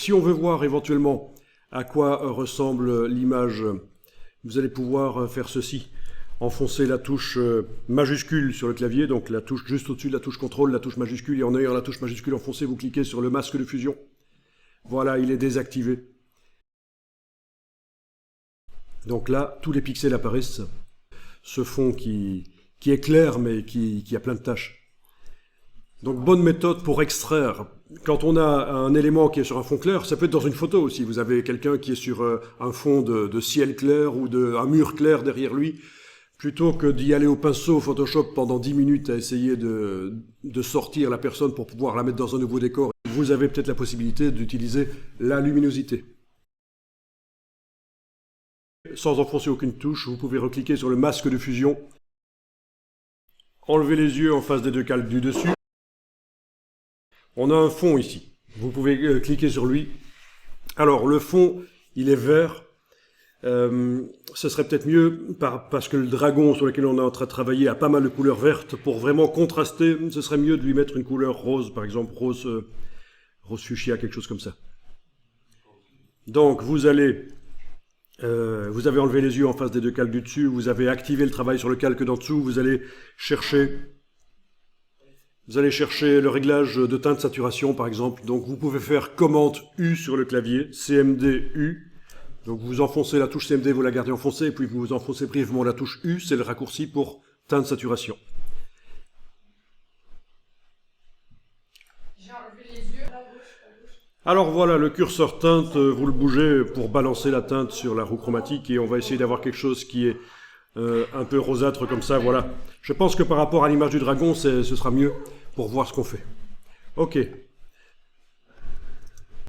Si on veut voir éventuellement à quoi ressemble l'image, vous allez pouvoir faire ceci. Enfoncer la touche majuscule sur le clavier, donc la touche juste au-dessus de la touche contrôle, la touche majuscule, et en ayant la touche majuscule enfoncée, vous cliquez sur le masque de fusion. Voilà, il est désactivé. Donc là, tous les pixels apparaissent. Ce fond qui est clair, mais qui a plein de taches. Donc bonne méthode pour extraire. Quand on a un élément qui est sur un fond clair, ça peut être dans une photo aussi. Vous avez quelqu'un qui est sur un fond de ciel clair ou un mur clair derrière lui. Plutôt que d'y aller au pinceau Photoshop pendant 10 minutes à essayer de sortir la personne pour pouvoir la mettre dans un nouveau décor, vous avez peut-être la possibilité d'utiliser la luminosité. Sans enfoncer aucune touche, vous pouvez recliquer sur le masque de fusion. Enlevez les yeux en face des deux cales du dessus. On a un fond ici. Vous pouvez cliquer sur lui. Alors, le fond, il est vert. Ce serait peut-être mieux, parce que le dragon sur lequel on est en train de travailler a pas mal de couleurs vertes. Pour vraiment contraster, ce serait mieux de lui mettre une couleur rose, par exemple rose fuchsia, quelque chose comme ça. Donc, vous avez enlevé les yeux en face des deux calques du dessus, vous avez activé le travail sur le calque d'en dessous, vous allez chercher le réglage de teinte saturation, par exemple. Donc, vous pouvez faire commande U sur le clavier, CMD U. Donc vous enfoncez la touche CMD, vous la gardez enfoncée, et puis vous enfoncez brièvement la touche U, c'est le raccourci pour teinte saturation. J'ai enlevé les yeux. La bouche. Alors voilà, le curseur teinte, vous le bougez pour balancer la teinte sur la roue chromatique, et on va essayer d'avoir quelque chose qui est un peu rosâtre comme ça, voilà. Je pense que par rapport à l'image du dragon, ce sera mieux pour voir ce qu'on fait. Ok.